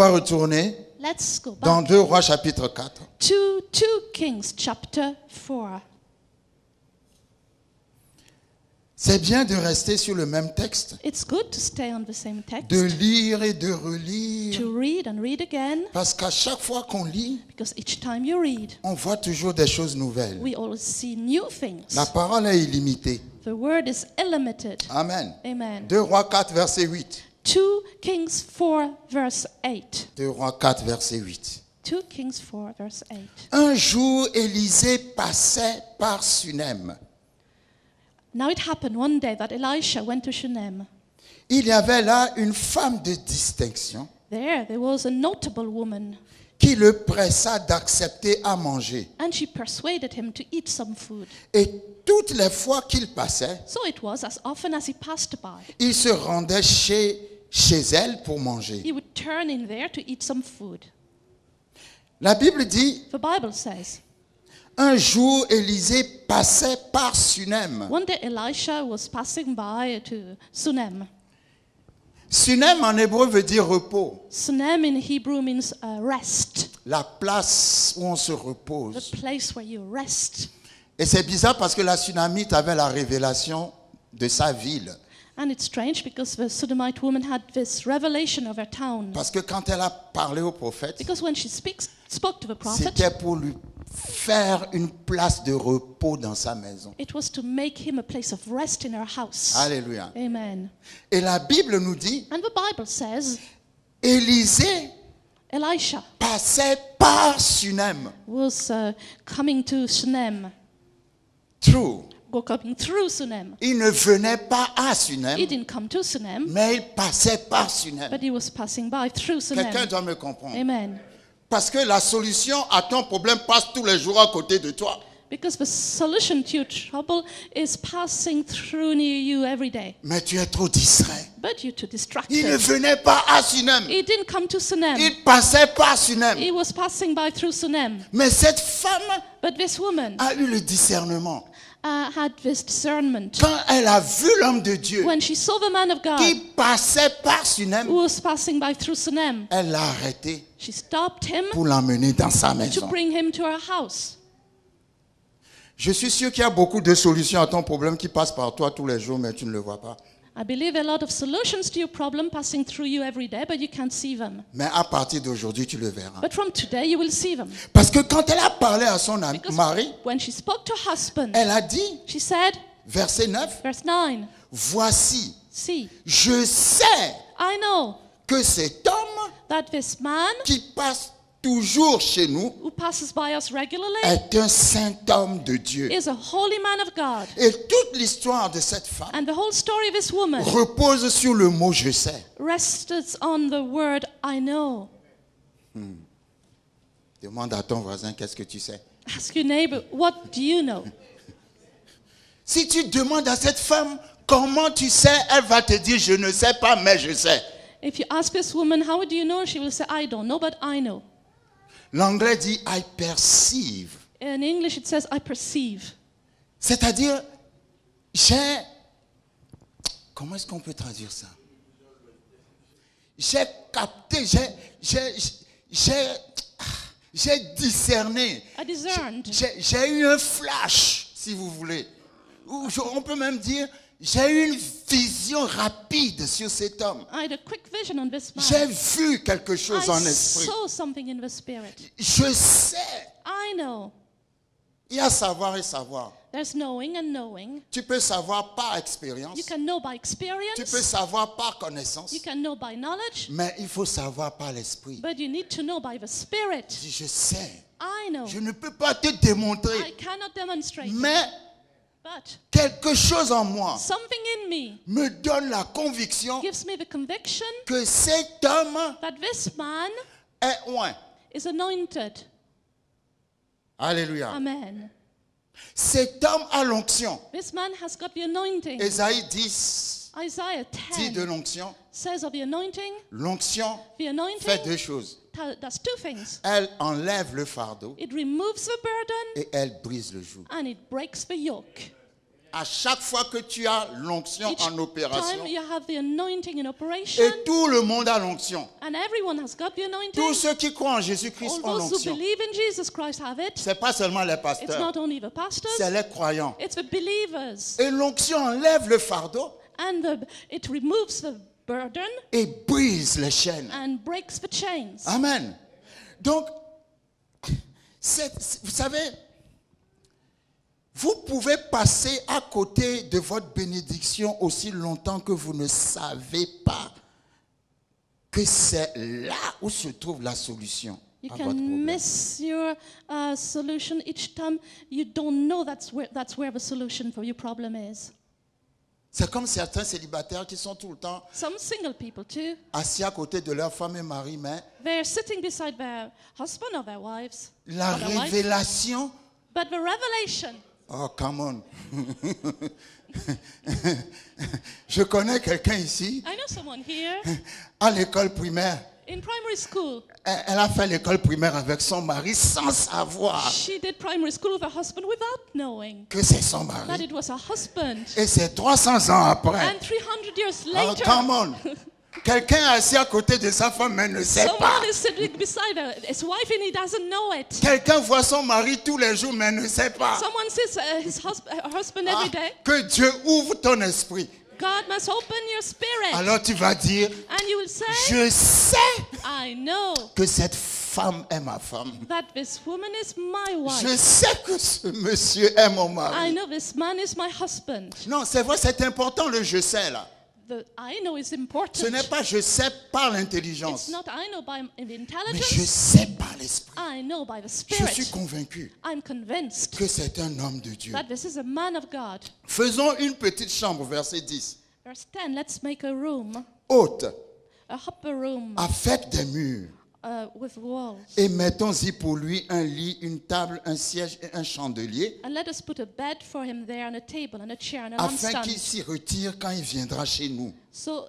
va retourner Let's go dans back 2 Rois chapitre 4. to 2 Kings chapter 4. C'est bien de rester sur le même texte, It's good to stay on the same de text, lire et de relire. to read and read again, Parce qu'à chaque fois qu'on lit, because each time you read, on voit toujours des choses nouvelles. we always see new things. La parole est illimitée. The word is illimited. Amen. Amen. 2 Rois 4, verset 8. 2 Kings 4 verse 8. 2 Rois 4, verset 8. 2 Kings 4 verse 8. Un jour, Élisée passait par Sunem. Now it happened one day that Elisha went to Shunem. Il y avait là une femme de distinction There was a notable woman, qui le pressa d'accepter à manger. and she persuaded him to eat some food. Et toutes les fois qu'il passait, So it was, as often as he passed by, il se rendait chez elle pour manger. he would turn in there to eat some food. La Bible dit, The Bible says, un jour, Élisée passait par Sunem. one day Elisha was passing by to Sunem. Sunem en hébreu veut dire repos, Sunem in Hebrew means rest, la place où on se the repose. place where you rest. Et c'est bizarre parce que la Sunamite avait la révélation de sa ville. And it's strange because the Shunammite woman had this revelation of her town. Parce que quand elle a parlé au prophète, Because when she spoke to the prophet, c'était pour lui faire une place de repos dans sa maison. it was to make him a place of rest in her house. Alléluia. Amen. Et la Bible nous dit, And the Bible says Élisée Elisha passait par Sunem. was coming to Shunem, True. coming through Shunem. Il ne venait pas à He Sunem, didn't come to Shunem, mais il passait par Sunem. but he was passing by through Quelqu'un Shunem. doit me comprendre. Amen. Parce que la solution à ton problème passe tous les jours à côté de toi. Because the solution to your trouble is passing through near you every day. Mais tu es trop distrait. But you're too Il ne distracted. venait pas à Sunem. He didn't come to Shunem. Il passait par Sunem. He was passing by through Shunem. Mais cette femme But this woman a eu le discernement. had this discernment. Quand elle a vu l'homme de Dieu When she saw the man of God qui passait par Sunem, who was passing by through Shunem, elle l'a arrêté she stopped him pour l'emmener dans sa to maison. bring him to her house. Je suis sûr qu'il y a beaucoup de solutions à ton problème qui passent par toi tous les jours, mais tu ne le vois pas. I believe a lot of solutions to your problem passing through you every day, but you can't see them. Mais à partir d'aujourd'hui, tu le verras. But from today, you will see them. Parce que quand elle a parlé à son Because mari, when she spoke to her husband, elle a dit, she said, verset 9, verse 9, voici, see, je sais I know que cet homme that this man qui passe toujours chez nous who passes by us regularly est un saint homme de Dieu. is a holy man of God. Et toute l'histoire de cette femme And the whole story of this woman repose sur le mot je sais. rested on the word I know. Demande à ton voisin, qu'est-ce que tu sais? Ask your neighbor, what do you know? Si tu demandes à cette femme comment tu sais, elle va te dire je ne sais pas, mais je sais. If you ask this woman, how do you know? She will say, I don't know, but I know. L'anglais dit I perceive. In English, it says, I perceive. C'est-à-dire, j'ai... Comment est-ce qu'on peut traduire ça? J'ai capté, j'ai discerné. I discerned. J'ai eu un flash, si vous voulez. Ou on peut même dire, j'ai eu une vision rapide sur cet homme. I had a quick vision on this man. J'ai vu quelque chose en I esprit. saw something in the spirit. Je sais. I know. Il y a savoir et savoir. There's knowing and knowing. Tu peux savoir par expérience. You can know by Tu experience. peux savoir par connaissance. You can know by knowledge. Mais il faut savoir par l'esprit. But you need to know by the spirit. Je sais. I know. Je ne peux pas te démontrer. I cannot demonstrate it. Mais But quelque chose en moi something in me me donne la conviction gives me the conviction que cet homme that this man est oint. is anointed. Alléluia. Amen. Cet homme a l'onction. This man has got the anointing. Ésaïe 10 Isaiah dit de 10 l'onction. says of the anointing, L'onction the fait anointing deux choses. does two things. Elle enlève le fardeau It removes the burden et elle brise le joug. and it breaks the yoke. À chaque fois que tu as l'onction Each en opération, time you have the anointing in operation, et tout le monde a l'onction. and everyone has got the Tous anointing. ceux qui croient en Jésus-Christ All ont those who l'onction. believe in Jesus Christ have it. Ce n'est pas seulement les It's pasteurs, not only the pastors, c'est les croyants. it's the believers. Et l'onction enlève le fardeau And it removes the burden et brise les chaînes. and breaks the chains. Amen. Donc, vous savez, vous pouvez passer à côté de votre bénédiction aussi longtemps que vous ne savez pas que c'est là où se trouve la solution You à can votre problème. miss your solution each time you don't know that's where the solution for your problem is. C'est comme certains célibataires qui sont tout le temps Some single people too, assis à côté de leur femme et mari, mais they're sitting beside their husband or their wives. la or their wife. révélation, But the revelation, oh come on. Je connais quelqu'un ici, I know someone here à l'école primaire. in primary school. Elle a fait l'école primaire avec son mari sans savoir She did primary school with her husband without knowing que c'est son that mari. it was her husband. Et c'est 300 ans après. And 300 years Oh, later, come on. Quelqu'un est assis à côté de sa femme mais ne sait pas. someone is sitting beside his wife and he doesn't know it. Quelqu'un voit son mari tous les jours mais ne sait pas. Someone sees her husband Ah, every day. que Dieu ouvre ton esprit. God must open your spirit. Alors tu vas dire, And you will say, je sais I know que cette femme est ma femme. that this woman is my wife. Je sais que ce monsieur est mon I mari. know this man is my husband. Non, c'est vrai, c'est important le je sais là. The I know is Ce important. n'est pas je sais par It's l'intelligence, not I know by the mais je intelligence. sais par l'esprit. I know by the Je suis spirit. convaincu I'm convinced que c'est un homme de Dieu. that this is a man of God. Faisons une petite chambre, verset 10. Verse 10, let's make a room, Haute, a upper room avec des murs. with walls. Et mettons-y pour lui un lit, une table, un siège et un chandelier, And let us put a bed for him there and a table and a chair and a afin qu'il lampstand. s'y retire quand il viendra chez nous. So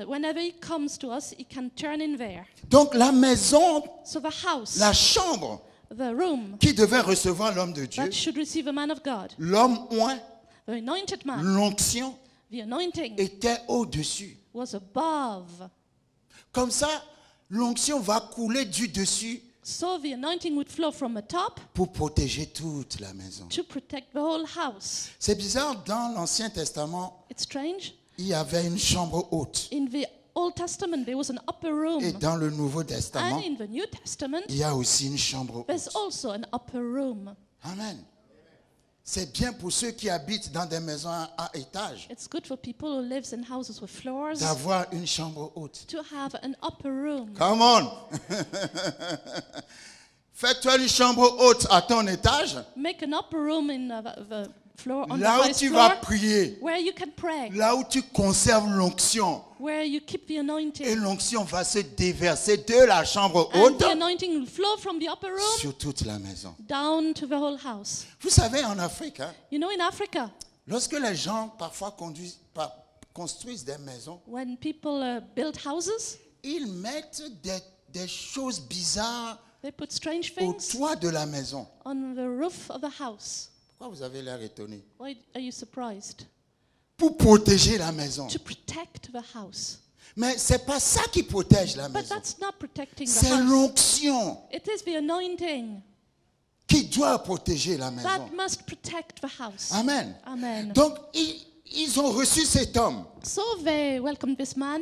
whenever he comes to us, he can turn in there. Donc la maison, So the house, la chambre the room qui devait recevoir l'homme de Dieu, that should receive a man of God, l'homme oint, the anointed man, l'onction the anointing était au-dessus. was above. Comme ça, l'onction va couler du dessus So the anointing would flow from the top pour protéger toute la maison. to protect the whole house. C'est bizarre, dans l'Ancien Testament, It's strange. il y avait une chambre haute. In the Old Testament, there was an upper room. Et dans le Nouveau Testament, And in the New Testament, il y a aussi une chambre there's haute. also an upper room. Amen. C'est bien pour ceux qui habitent dans des maisons à étage It's good for people who live in houses with floors d'avoir une chambre haute. to have an upper room. Come on. Fais-toi une chambre haute à ton étage, Make an upper room in the floor on là the où highest tu floor vas prier, where you can pray, là où tu conserves l'onction. where you keep the Et anointing. l'onction va se déverser de la chambre And haute the anointing will flow from the upper room sur toute la maison. down to the whole house. Vous savez, en Afrique, hein, You know, in Africa, lorsque les gens parfois construisent des maisons, when people build houses, ils mettent des choses bizarres they put strange au things toit de la maison. on the roof of the house. Pourquoi vous avez l'air étonné? Why are you surprised? Pour protéger la maison. To protect the house. Mais ce n'est pas ça qui protège la But maison. that's not protecting the C'est house. l'onction It is the anointing qui doit protéger la maison. that must protect the house. Amen. Amen. Donc, ils ont reçu cet homme. So they welcomed this man.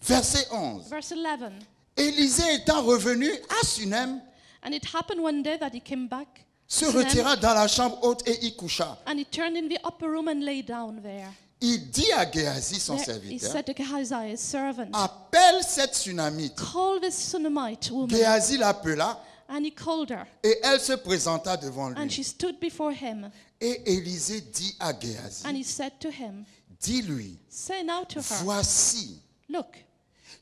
Verset 11. Verse 11. Élisée étant revenu à Sunem, And it happened one day that he came back se Sunem, retira dans la chambre haute et y coucha. and he turned in the upper room and lay down there. Il dit à Géasi, son There he serviteur, said to Gehazi, his servant, appelle cette Sunamite. call this Sunamite woman. Géasi l'appela And he called her, et elle se présenta devant and lui. she stood before him. Et Élisée dit à Géasi, And he said to him, dis-lui, say now to her, voici, look,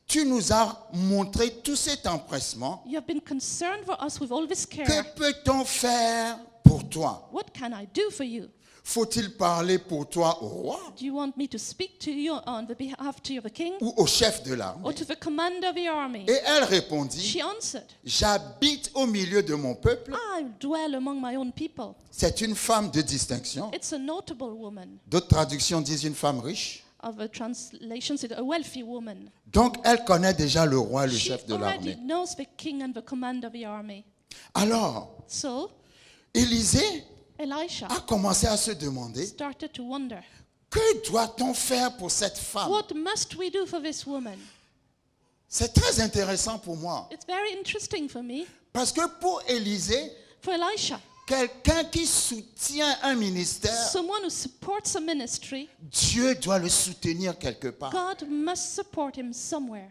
tu nous as montré tout cet empressement. you have been concerned for us with all this Que care. peut-on faire pour toi? What can I do for you? Faut-il parler pour toi au roi Do you want me to speak to you on the behalf to the king ou au chef de or l'armée? to the commander of the army? Et elle répondit, She answered, j'habite au milieu de mon peuple. I dwell among my own people. C'est une femme de distinction. It's a notable woman. D'autres traductions disent une femme riche. Other translations, it's a wealthy woman. Donc, elle connaît déjà le roi, le She chef de already l'armée. knows the king and the commander of the army. Alors, So Élisée Elisha a commencé à se demander, started to wonder, que doit-on faire pour cette femme? what must we do for this woman? C'est très intéressant pour moi. It's very interesting for me. Parce que pour Élisée, For Elisha, quelqu'un qui soutient un ministère, someone who supports a ministry, Dieu doit le soutenir quelque part. God must support him somewhere.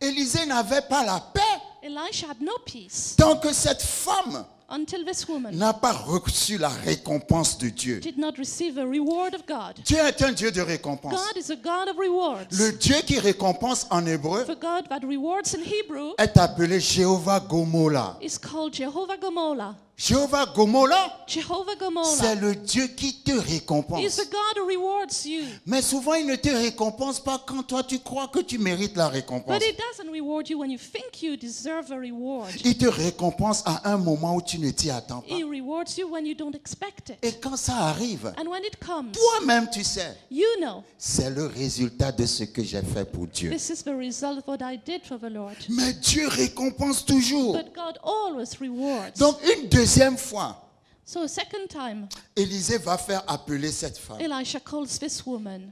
Élisée n'avait pas la paix Elisha had no peace tant que cette femme until this woman n'a pas reçu la récompense de Dieu. did not receive a reward of God. Dieu est un Dieu de récompense. God is a God of rewards. Le Dieu qui récompense en hébreu For God that rewards in Hebrew est appelé Jéhovah Gomola. is called Jehovah Gomola. Jéhovah Gomola, Jehovah c'est Gomola le Dieu qui te is récompense. the God who rewards you. Mais souvent, il ne te récompense pas quand toi tu crois que tu mérites la récompense. But He doesn't reward you when you think you deserve a reward. Il te récompense à un moment où tu ne t'y attends pas. He rewards you when you don't expect it. Et quand ça arrive, And when it comes, toi-même tu sais, you know, c'est le résultat de ce que j'ai fait pour Dieu. this is the result of what I did for the Lord. Mais Dieu récompense toujours. But God always rewards. Donc une deuxième fois, So a second time, Élisée va faire appeler cette femme. Elisha calls this woman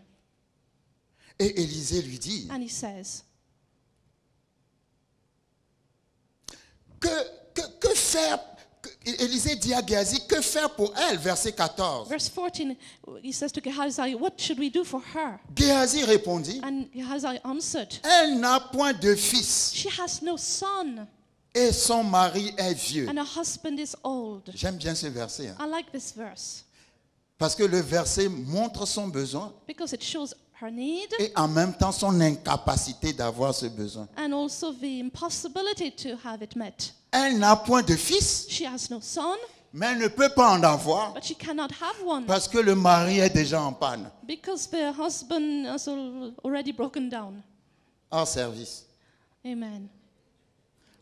Et Élisée lui dit, and he says, que faire? Élisée dit à Géasi, que faire pour elle? Verset 14. verse 14, he says to Gehazi, what should we do for her? Géasi répondit, And Gehazi answered, elle n'a point de fils she has no son et son mari est vieux. and her husband is old. J'aime bien ce verset, hein, I like this verse parce que le verset montre son besoin because it shows her need et en même temps son incapacité d'avoir ce besoin. and also the impossibility to have it met. Elle n'a point de fils, She has no son, mais elle ne peut pas en avoir but she cannot have one parce que le mari est déjà en panne, because the husband has already broken down. hors service. Amen.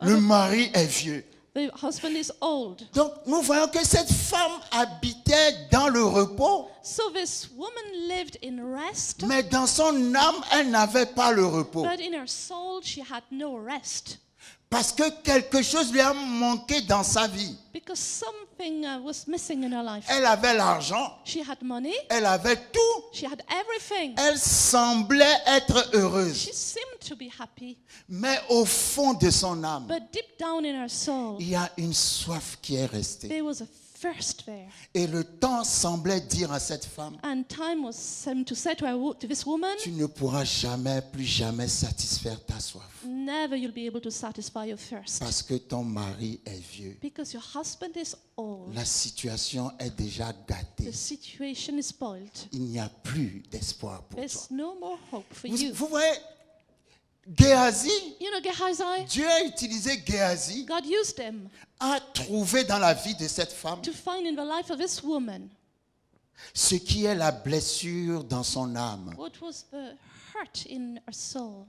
Le mari est vieux. The husband is old. Donc nous voyons que cette femme habitait dans le repos, So this woman lived in rest, mais dans son âme, elle n'avait pas le repos. but in her soul she had no rest Parce que quelque chose lui a manqué dans sa vie. because something was missing in her life. Elle avait l'argent, She had money, elle avait tout. she had everything. Elle semblait être heureuse. She seemed to be happy, Mais au fond de son âme, but deep down in her soul, il y a une soif qui est restée. there was a thirst there. Et le temps semblait dire à cette femme, And time was to say to this woman, tu ne pourras jamais, plus jamais satisfaire ta soif. never you'll be able to satisfy your thirst Parce que ton mari est vieux. because your husband is old. La situation est déjà The gâtée. situation is spoiled. Il n'y a plus d'espoir pour toi. There's no more hope for Vous, you. vous voyez, Géasi, You know, Gehazi, Dieu a utilisé Géasi God used him à trouver dans la vie de cette femme to find in the life of this woman ce qui est la blessure dans son âme. what was the hurt in her soul.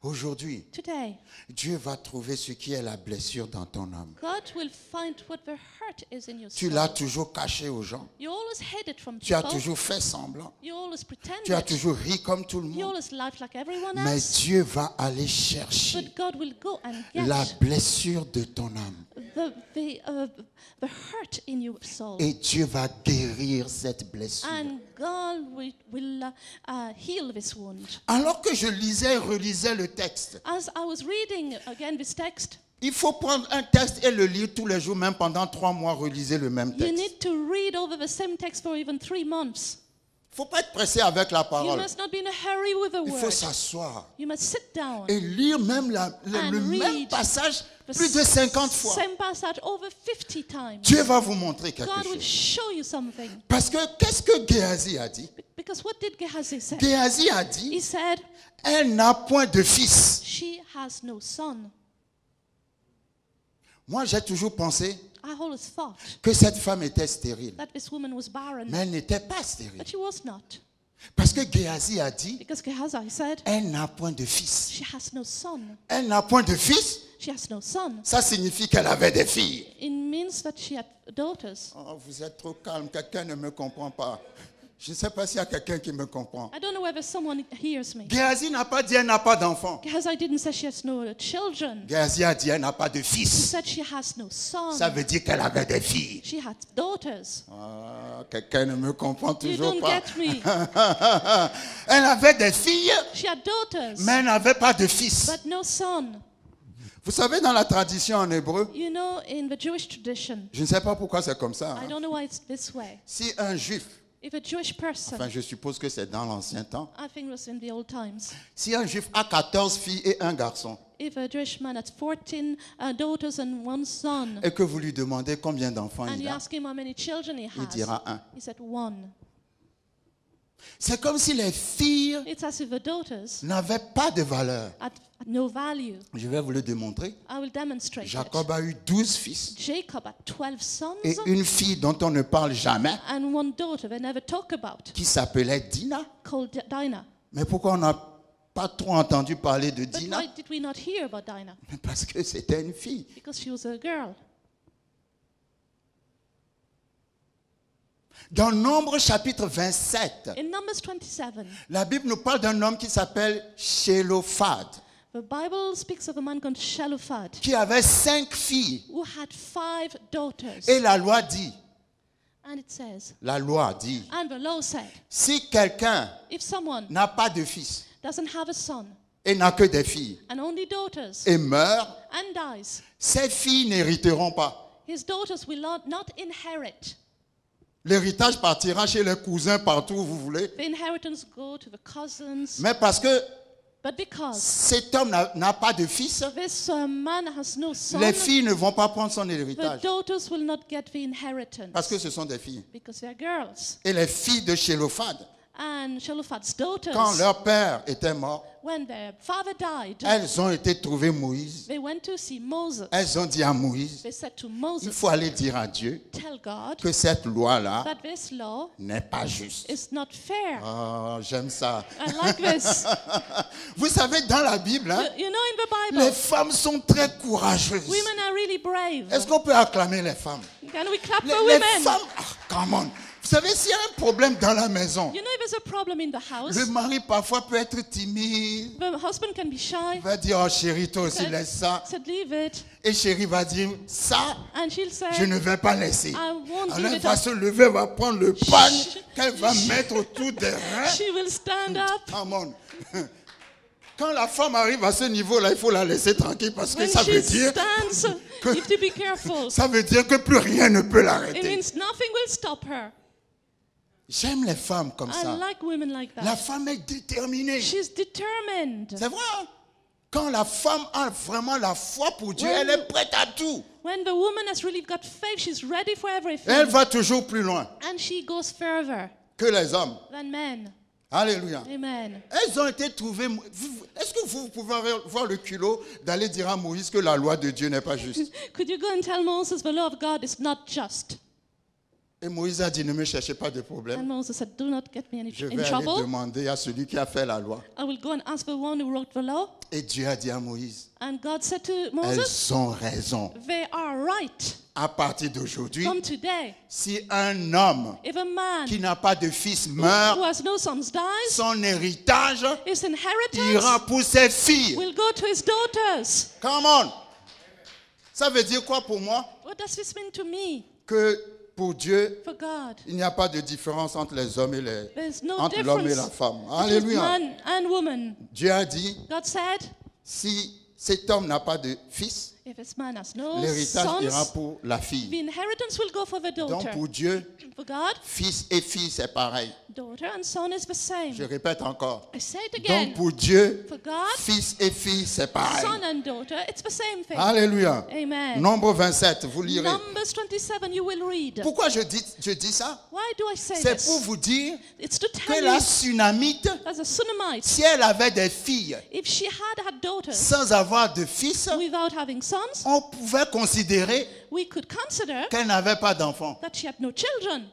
Aujourd'hui, Today, Dieu va trouver ce qui est la blessure dans ton âme. God will find what the hurt is in your Tu soul. l'as toujours caché aux gens. You always hid it from Tu as people. toujours fait semblant. You always Tu as pretended. toujours ri comme tout le You monde. always lived like everyone Mais else. Dieu va aller chercher But God will go and get la blessure de ton âme. the hurt in your soul. Et Dieu va guérir cette blessure. And God will heal this wound. Alors que je lisais et relisais le texte, As I was reading again this text, il faut prendre un texte et le lire tous les jours, même pendant 3 mois, relisez le même you texte. need to read over the same text for even 3 months. Il ne faut pas être pressé avec la You parole. must not be in a hurry with the Il faut word. s'asseoir You must sit down et lire même le and même read passage the plus de 50 fois. same passage over 50 times. Dieu va vous montrer quelque God will chose. show you something. Parce que qu'est-ce que Géasi a dit? Because what did Gehazi say? Géasi a dit, He said, elle n'a point de fils. she has no son. Moi, j'ai toujours pensé I always thought que cette femme était stérile. that this woman was barren, Mais elle n'était pas stérile. but she was not. Parce que Géasi a dit, Because Gehazi said, elle n'a point de fils. she has no son. Elle n'a point de fils, She has no son. ça signifie qu'elle avait des filles. It means that she had daughters. Oh, vous êtes trop calme, quelqu'un ne me comprend pas. Je ne sais pas s'il y a quelqu'un qui me comprend. I don't know whether someone hears me. Géasi n'a pas dit elle n'a pas d'enfant. Gehazi didn't say she has no children. Géasi a dit elle n'a pas de He fils. said she has no son. Ça veut dire qu'elle avait des filles. She had daughters. Ah, quelqu'un ne me comprend You toujours don't pas. get me. Elle avait des filles, She had daughters, mais elle n'avait pas de fils. but no son. Vous savez, dans la tradition en hébreu, You know, in the Jewish tradition, je ne sais pas pourquoi c'est comme ça. I Hein. don't know why it's this way. Si un juif, If a Jewish person, enfin je suppose que c'est dans l'ancien temps, I think it was in the old times, si un juif a 14 filles et un garçon, if a Jewish man had 14 daughters and one son, et que vous lui demandez combien d'enfants and il you a, ask him how many children he il has, dira un. he said one. C'est comme si les filles It's as if the daughters n'avaient pas de valeur. had no value. Je vais vous le démontrer. I will demonstrate Jacob it. a eu 12 fils Jacob had 12 sons et une fille dont on ne parle jamais, and one daughter they never talk about, qui s'appelait Dina. called Dinah. Mais pourquoi on n'a pas trop entendu parler de But Dina? why did we not hear about Dinah? Parce que c'était une fille. Because she was a girl. Dans Nombre chapitre 27, In Numbers 27, la Bible nous parle d'un homme qui s'appelle Shelophad, the Bible speaks of a man called Shelophad qui avait 5 filles. who had 5 daughters. Et la loi dit, And it says, and the law said, si quelqu'un if someone n'a pas de fils doesn't have a son et n'a que des filles and only daughters et meurt, and dies, ses filles n'hériteront pas. his daughters will not inherit. L'héritage partira chez les cousins partout où vous voulez. The inheritance go to the cousins. Mais parce que But because cet homme n'a pas de fils, this man has no son, les filles ne vont pas prendre son the héritage. daughters will not get the inheritance Parce que ce sont des filles. because they are girls. Et les filles de Shelophad, And Shelophad's daughters, quand leur père était mort, when their father died, elles ont été trouver Moïse. they went to see Moses. Elles ont dit à Moïse, They said to il Moses, faut aller dire à Dieu tell God que cette loi-là that this law n'est pas juste. is not fair. Oh, j'aime ça. I like this. Vous savez, dans la Bible, hein, You know, in the les Bible, femmes sont très courageuses. women are really brave. Est-ce qu'on peut acclamer les femmes? Can we clap Les, for les women? femmes, come on. Vous savez, s'il y a un problème dans la maison, You know, if there's a problem in the house, le mari parfois peut être timide. the husband can be shy. Il va dire, oh chérie, toi aussi, Said- laisse ça. Said, leave it. Et chérie va dire, ça, And she'll say, je ne vais pas laisser. I won't Alors give elle it va up. se lever, va prendre le pan qu'elle va mettre autour des reins. She will stand up. Come on. Quand la femme arrive à ce niveau-là, il faut la laisser tranquille parce que When ça she veut dire stands, que- you have to be careful. ça veut dire que plus rien ne peut It l'arrêter. means nothing will stop her. J'aime les femmes comme I ça. like women like La that. femme est déterminée. She's determined. C'est vrai. Hein? Quand la femme a vraiment la foi pour Dieu, When- elle est prête à tout. When the woman has really got faith, she's ready for everything. Elle va toujours plus loin And she goes further que les hommes. than men. Alléluia. Amen. Elles ont été trouvées. Est-ce que vous pouvez avoir le culot d'aller dire à Moïse que la loi de Dieu n'est pas juste? Could you go and tell Moses the law of God is not just? Et Moïse a dit, ne me cherchez pas de And problème. Moses said, do not get me Je in vais aller trouble. demander à celui qui a fait la loi. I will go and ask the one who wrote the law. Et Dieu a dit à Moïse, And God said to Moses, elles ont raison. they are right. À partir d'aujourd'hui, From today, si un homme if a man qui n'a pas de fils who meurt, has no sons dies, son héritage his inheritance ira pour ses filles. will go to his daughters. Come on. Ça veut dire quoi pour moi? What does this mean to me? Que pour Dieu, For God, il n'y a pas de différence entre les hommes et les, there's no entre l'homme et la difference femme. between Alléluia. man and woman. Dieu a dit, God said, si cet homme n'a pas de fils, if this man has no l'héritage ira sons, pour la the fille. inheritance will go for the Donc daughter. pour Dieu, For God, fils et fille, c'est pareil. daughter and son is the same. Je répète encore. I say it Donc again. pour Dieu, For God, fils et fille, c'est pareil. son and daughter, it's the same thing. Alléluia. Amen. Nombre 27, vous lirez. Numbers 27, you will read. Pourquoi je dis ça? Why do I say C'est this? pour vous dire It's to que tell la you, Sunamite, as a Sunamite, si elle avait des filles if she had daughters sans avoir de fils, without having sons, on pouvait considérer we could consider qu'elle n'avait pas d'enfants. that she had no children,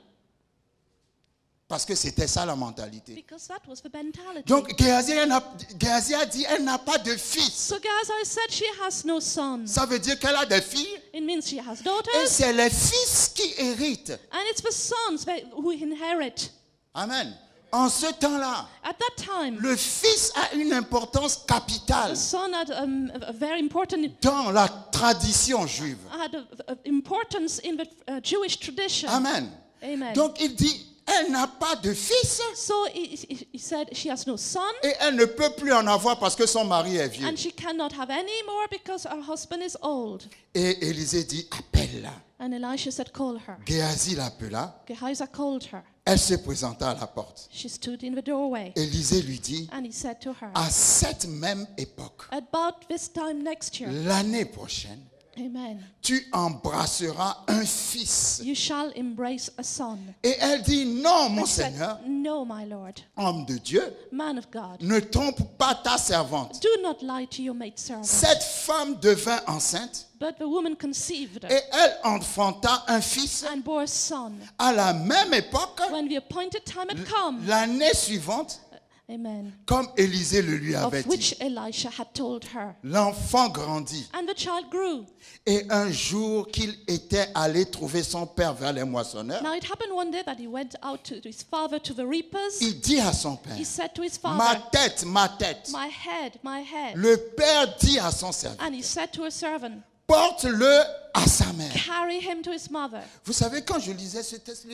Parce que c'était ça la mentalité. because that was the mentality. Donc Géhazi a dit elle n'a pas de fils. So Gehazi said she has no sons. Ça veut dire qu'elle a des filles It means she has et daughters, c'est les fils qui héritent. and it's the sons who inherit. Amen. En ce temps-là, At that time, le fils a une importance capitale the son had a very important dans la tradition juive. importance in the Jewish tradition. Amen. Amen. Donc il dit elle n'a pas de fils So he said she has no son, et elle ne peut plus en avoir parce que son mari est vieux. and she cannot have any more because her husband is old. Et Élisée dit appelle-la. And Elisha said, call her. Géhazi l'appela. Gehazi called her. Elle se présenta à la porte. She stood in the doorway, Élisée lui dit and he said to her, à cette même époque, about this time next year, l'année prochaine, amen, tu embrasseras un fils. you shall embrace a son. Et elle dit non, mon He said, Seigneur, no, my Lord, homme de Dieu, man of God, ne trompe pas ta servante. do not lie to your maidservant. Cette femme devint enceinte But the woman conceived et elle enfanta un fils. and bore a son. À la même époque, When the appointed time had come, l'année suivante, amen, comme Élisée le lui of avait dit, which Elisha had told her. l'enfant grandit. And the child grew. Et un jour qu'il était allé trouver son père vers les moissonneurs, Now it happened one day that he went out to his father to the reapers. il dit à son père, He said to his ma father, tête, ma tête. my head, my head. Le père dit à son serviteur, And he said to a servant, porte-le à sa mère. carry him to his mother. Vous savez, quand je lisais ce texte,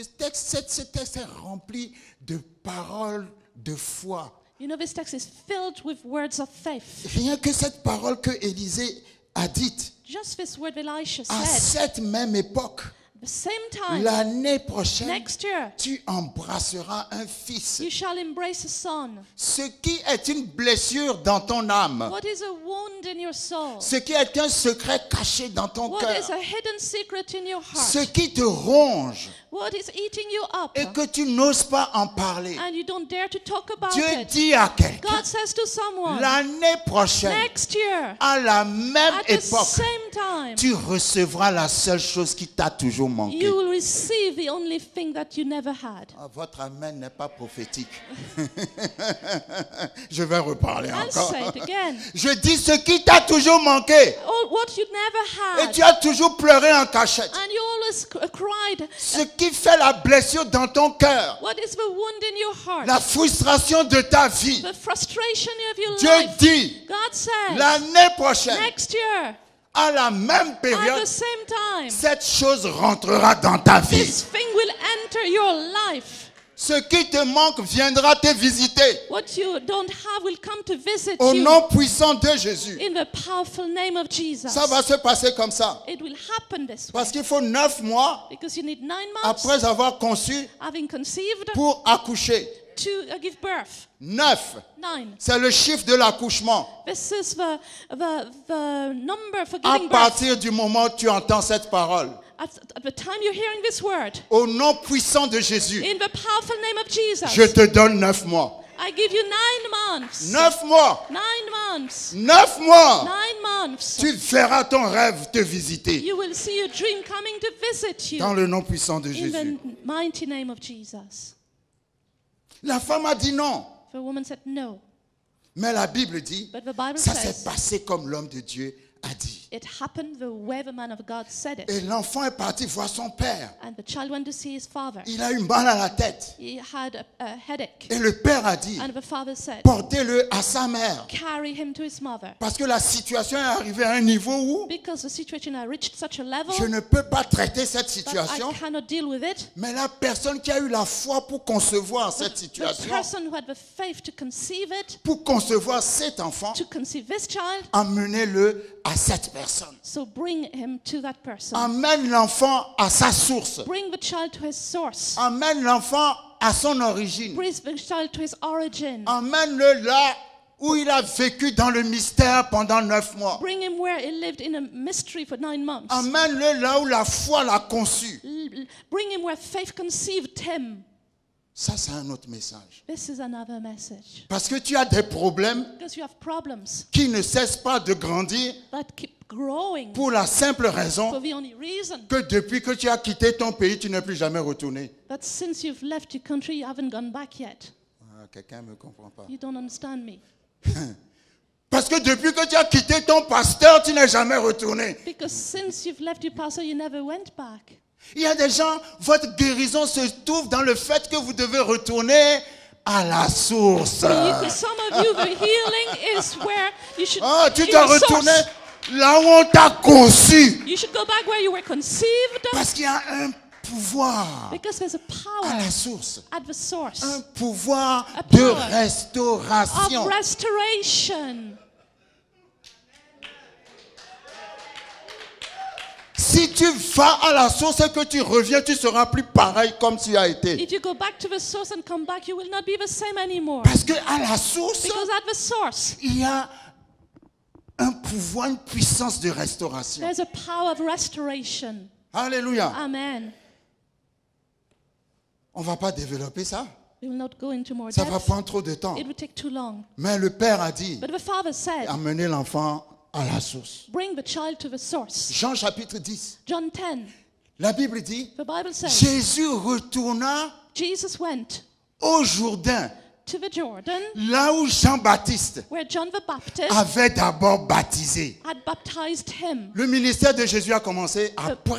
ce texte est rempli de paroles de foi. You know, this text is filled with words of faith. Rien que cette parole que Élisée a dite, Just this word Elisha à said, cette même époque, the same time, l'année prochaine, next year, tu embrasseras un fils. you shall embrace a son. Ce qui est une blessure dans ton âme, What is a wound in your soul? ce qui est un secret caché dans ton What cœur, is a hidden secret in your ce heart? qui te ronge What is eating you up? et que tu n'oses pas en parler. And you don't dare to talk about Dieu it. dit à quelqu'un, God says to someone, l'année prochaine, next year, à la même at the époque, same time, tu recevras la seule chose qui t'a toujours manqué. you will receive the only thing that you never had. Ah, votre amen n'est pas prophétique. Je vais reparler I'll encore. say it again. Je dis ce qui t'a toujours manqué. Oh, what you never Et had. tu as toujours pleuré en cachette. And you always cried. Ce qui fait la blessure dans ton cœur. What is the wound in your heart? La frustration de ta vie. The frustration of your Dieu life. dit, God says, l'année prochaine, next year, à la même at période, the same time, cette chose rentrera dans ta vie. this thing will enter your life. Ce qui te manque viendra te visiter. What you don't have will come to visit Au you. nom puissant de Jésus. In the powerful name of Jesus. Ça va se passer comme ça. It will happen this way. Parce qu'il faut 9 mois Because you need 9 months après avoir conçu having conceived pour accoucher. to give birth. 9. 9. C'est le chiffre de l'accouchement. This is the number for À giving birth. partir du moment où tu entends cette parole. At the time you're hearing this word, Au nom puissant de Jésus, in the powerful name of Jesus, je te donne 9 mois. I give you 9 months. 9 mois. 9 months. 9 mois. 9 months. Tu verras ton rêve te visiter. You will see your dream coming to visit you. Dans le nom puissant de In Jésus. the mighty name of Jesus. La femme a dit non. The woman said no. Mais la Bible dit, But the Bible ça s'est says passé comme l'homme de Dieu a dit. it happened the way the man of God said it. Et l'enfant est parti voir son père. And the child went to see his father. Il a eu mal à la tête. He had a headache. Et le père a dit, And the father said, portez-le à sa mère. carry him to his mother. Parce que la situation est arrivée à un niveau où Because the situation had reached such a level je ne peux pas traiter cette that situation. I cannot deal with it. Mais la personne qui a eu la foi pour concevoir cette The situation, person who had the faith to conceive it, pour concevoir cet enfant, to conceive this child, emmenez-le à cette personne. so bring him to that person. Emmène l'enfant à sa source. Bring the child to his source. Emmène l'enfant à son origine. Bring the child to his origin. Emmène-le là où il a vécu dans le mystère pendant 9 mois. Bring him where he lived in a mystery for 9 months. Emmène-le là où la foi l'a conçu. Bring him where faith conceived him. Ça, c'est un autre message. This is another message. Parce que tu as des problèmes Because you have problems qui ne cessent pas de grandir that keep growing pour la simple raison for the only reason que depuis que tu as quitté ton pays, tu n'es plus jamais retourné. that since you've left your country, you haven't gone back yet. Ah, quelqu'un ne me comprend pas. You don't understand me. Parce que depuis que tu as quitté ton pasteur, tu n'es jamais retourné. Because since you've left your pastor, you never went back. Il y a des gens, votre guérison se trouve dans le fait que vous devez retourner à la source. Some of you, the healing is where you should. Ah, tu in dois the source. retourner là où on t'a conçu. You should go back where you were conceived. Parce qu'il y a un pouvoir Because there's a à power la source. at the source Un pouvoir A de power restauration. of restoration. Si tu vas à la source et que tu reviens, tu seras plus pareil comme tu as été. If you go back to the source and come back, you will not be the same anymore. Parce que à la source, Because at the source, il y a un pouvoir, une puissance de restauration. there's a power of restoration. Alléluia. Amen. On ne va pas développer ça. We will not go into more Ça va depth. prendre trop de temps. It would take too long. Mais le Père a dit, But the Father said, amenez l'enfant à la source. bring the child to the source. Jean chapitre 10. John 10, La Bible dit, the Bible says, Jésus retourna Jesus went au Jourdain, to the Jordan, là où Jean-Baptiste where John the Baptist avait d'abord baptisé. had baptized him. Le ministère de Jésus a commencé après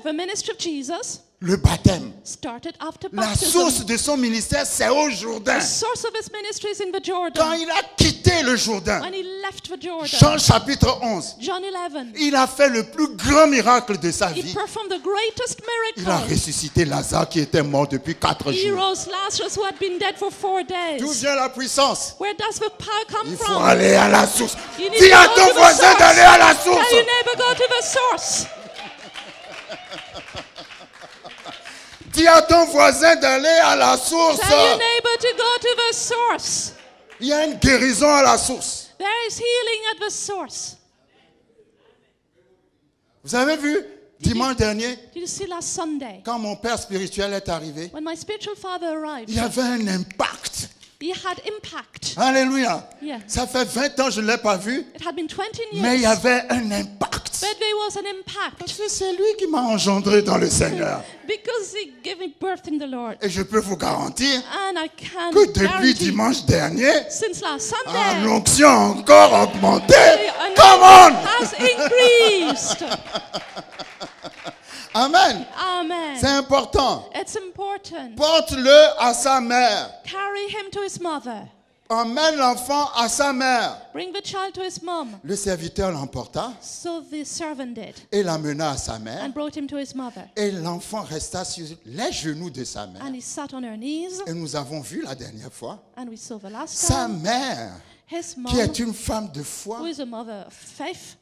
The ministry of Jesus le baptême. started after La baptism. source de son ministère, c'est au Jourdain. The source of his ministry is in the Quand Jordan. il a quitté le Jourdain, When he left the Jordan, Jean chapitre 11, John 11, il a fait le plus grand miracle de sa he vie. performed the greatest Il a miracle. ressuscité Lazare qui était mort depuis 4 He jours. rose Lazarus who had been dead for 4 D'où days. vient la puissance? Where does the power come Il faut from? aller à la source. You need Dis to à go ton to the voisin source. d'aller à la source. Tell your neighbor, go to the source. Dis à ton voisin d'aller à la source. Tell your neighbor to go to the source. Il y a une guérison à la source. There is healing at the source. Vous avez vu, dimanche dernier, Did you see last Sunday, quand mon père spirituel est arrivé, when my spiritual father arrived, il y avait un impact. he had impact. Alléluia. Yeah. Ça fait 20 ans que je ne l'ai pas vu, It had been 20 mais il y years, avait un impact. but there was an impact Parce que c'est lui qui m'a engendré dans le Seigneur. because he gave me birth in the Lord. Et je peux vous garantir And I can que depuis guarantee, dimanche dernier, since last ah, Sunday, l'onction a encore augmenté. the Come on! has increased. Amen. C'est Amen. important. It's important. Porte-le à sa mère. Carry him to his mother. Emmène l'enfant à sa mère. Bring the child to his mom. Le serviteur l'emporta So the servant did et l'amena à sa mère. and brought him to his mother. Et l'enfant resta sur les genoux de sa mère. And he sat on her knees, Et nous avons vu la dernière fois, and we saw the last sa time mère, his qui mom, est une femme de foi, who is a mother of faith,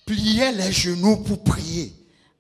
pliait les genoux pour prier.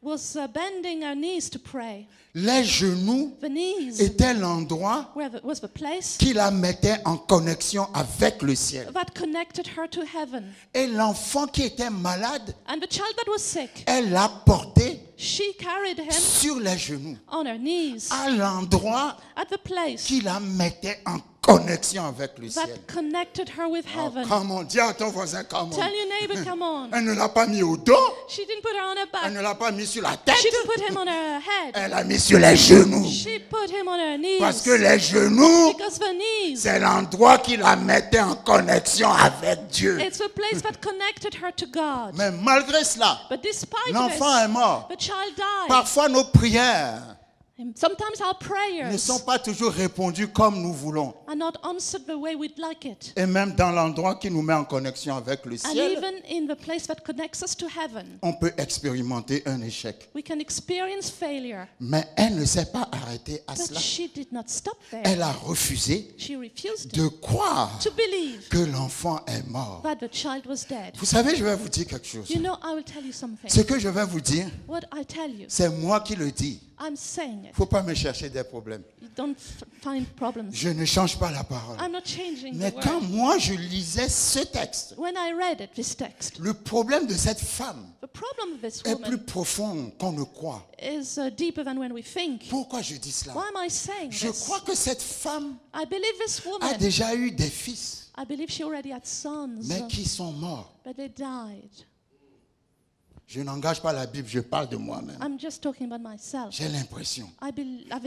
was bending her knees to pray. Les genoux The knees étaient l'endroit was the place qui la mettait en connexion avec le ciel. that connected her to heaven. Et l'enfant qui était malade, And the child that was sick, elle l'a porté she carried him sur les genoux, on her knees à l'endroit at the place qui la mettait en connexion avec le ciel. that connected her with Oh, heaven. come on, dis à ton voisin, come on. Tell your neighbor, come on. Elle ne l'a pas mis au dos, She didn't put her on her elle back. ne l'a pas mis sur la tête, She didn't put him on her head. elle l'a mis sur les genoux. She put him on her knees. Parce que les genoux, Because the knees, c'est l'endroit qui la mettait en connexion avec Dieu. it's the place that connected her to God. Mais malgré cela, But despite l'enfant est this, mort. the child died. Parfois, nos prières And sometimes our ne prayers sont pas toujours répondues comme nous voulons. are not answered the way we'd like it. Et même dans l'endroit qui nous met en connexion avec le And ciel, even in the place that connects us to heaven, on peut expérimenter un échec. we can experience failure. Mais elle ne s'est pas arrêtée à But cela. she did not stop there. Elle a refusé She refused de croire to believe que l'enfant est mort. that the child was dead. Vous savez, je vais vous dire quelque chose. You know, I will tell you something. Ce que je vais vous dire, What I tell you, c'est moi qui le dis. I'm saying it. Faut pas me chercher des problèmes. You don't find problems. Je ne change pas la parole. I'm not changing Mais the quand word. moi je lisais ce texte, When I read it, this text, le problème de cette femme the problem of this est plus woman profond qu'on ne croit. is deeper than when we think. Pourquoi je dis cela? Why am I saying Je this? crois que cette femme I believe this a woman, déjà eu des fils, I believe she already had sons, mais qui sont morts. but they died. Je n'engage pas la Bible, je parle de moi-même. I'm just talking about myself. J'ai l'impression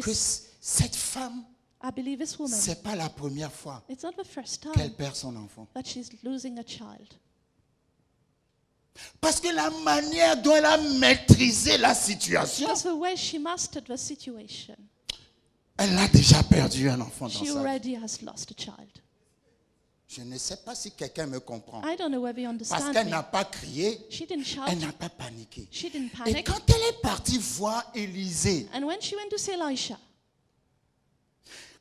que cette femme, I believe this woman, c'est pas la première fois it's not the first qu'elle time perd son enfant. that she's losing a child. Parce que la manière dont elle a maîtrisé la situation, Because the way she mastered the situation, elle a déjà perdu un enfant dans she sa vie. already has lost a child. Je ne sais pas si quelqu'un me comprend. I don't know whether you Parce understand qu'elle me. n'a pas crié, She didn't shout. elle n'a pas paniqué. She didn't Et panic. quand elle est partie voir Élisée, And when she went to see Elisha,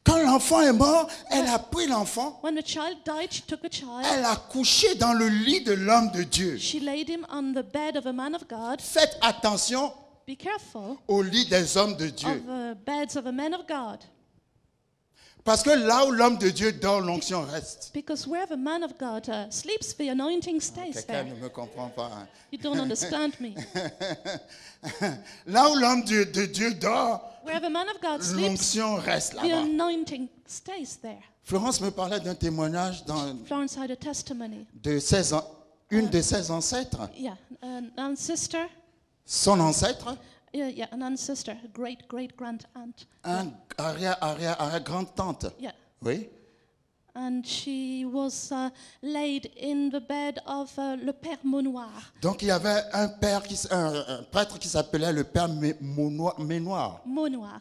quand l'enfant est mort, elle a pris l'enfant, when the child died, she took the child. elle a couché dans le lit de l'homme de Dieu. She laid him on the bed of a man of God. Faites attention Be careful au lit des hommes de Dieu. of the beds of a man of God. Parce que là où l'homme de Dieu dort, l'onction reste. Because where the man of God sleeps, the anointing stays Quelqu'un there. ne me comprend pas. Hein. You don't understand me. Là où l'homme de Dieu dort, Where the man of God sleeps, l'onction reste the là-bas. anointing stays there. Florence me parlait d'un témoignage Florence had a testimony. de une de ses ancêtres. Yeah, an ancestor. Son ancêtre, Yeah, an ancestor, a great grand aunt. un arrière-grand-tante. Yeah. Oui. And she was laid in the bed of le Père Maunoir. Donc il y avait un prêtre qui s'appelait le Père Ménoir.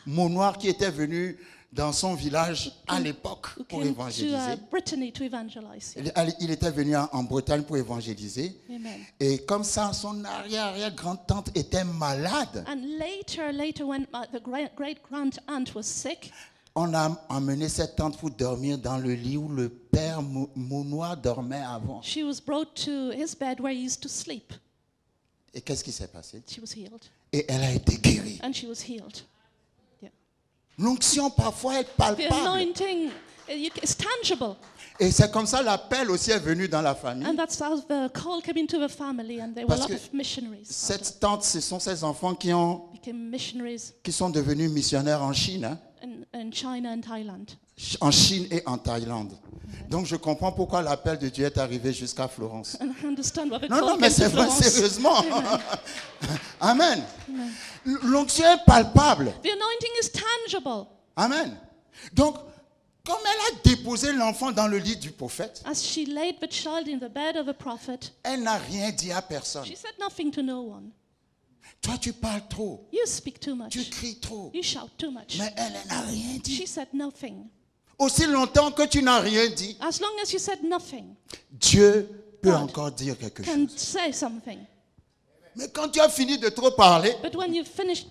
Maunoir. Qui était venu dans son village à l'époque Who pour came évangéliser. to Brittany to evangelize. Il était venu en Bretagne pour évangéliser. Amen. Et comme ça, son arrière-grand-tante était malade. And later when the great grand aunt was sick, On a emmené cette tante pour dormir dans le lit où le Père Maunoir dormait avant. she was brought to his bed where he used to sleep. Et qu'est-ce qui s'est passé? She was healed. Et elle a été guérie. And she was healed. Yeah. L'onction parfois est The palpable. anointing is tangible. Et c'est comme ça l'appel aussi est venu dans la famille. And that's how the call came into the family, and there were a Parce lot que of missionaries. Cette tante, ce sont ses enfants qui Became missionaries sont devenus missionnaires en Chine. Hein. in China and Thailand. En Chine et en Thaïlande. Donc je comprends pourquoi l'appel de Dieu est arrivé jusqu'à Florence. And I understand what the Non, call non, mais came c'est to vrai, Florence. sérieusement. Amen. L'onction est palpable. The anointing is tangible. Amen. Donc, comme elle a déposé l'enfant dans le lit du prophète, As she laid the child in the bed of a prophet, elle n'a rien dit à personne. she said nothing to no one. Toi, tu parles trop. You speak too much. Tu cries trop. You shout too much. Mais elle n'a rien dit. She said nothing. Aussi longtemps que tu n'as rien dit, As long as you said nothing, Dieu peut God encore dire quelque can chose. say something. Mais quand tu as fini de trop parler, But when you've finished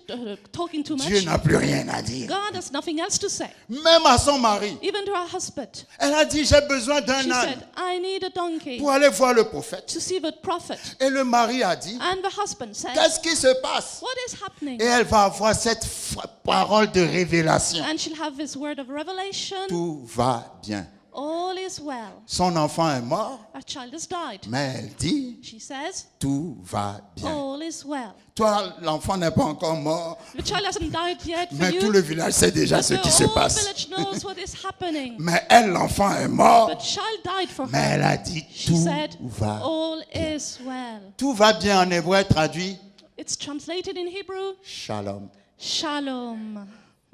talking too Dieu much, n'a plus rien à dire. God has nothing else to say. Même à son mari, Even to her husband, elle a dit, j'ai besoin d'un she âne said, I need a donkey pour aller voir le prophète. to see the prophet. Et le mari a dit, And the husband said, qu'est-ce qui se passe? what is happening? Et elle va avoir cette parole de révélation. And she'll have this word of revelation. Tout va bien. All is well. Son enfant est mort, Our child has died. mais elle dit, She says, tout va bien. all is well. Toi, l'enfant n'est pas encore mort, The child hasn't died yet for mais you. tout le village sait déjà But ce the qui se whole passe. village knows what is happening. Mais elle, l'enfant est mort, But child died for mais her. elle a dit, She tout said, va. all is well. Tout va bien en hébreu traduit, It's translated in Hebrew, shalom. shalom.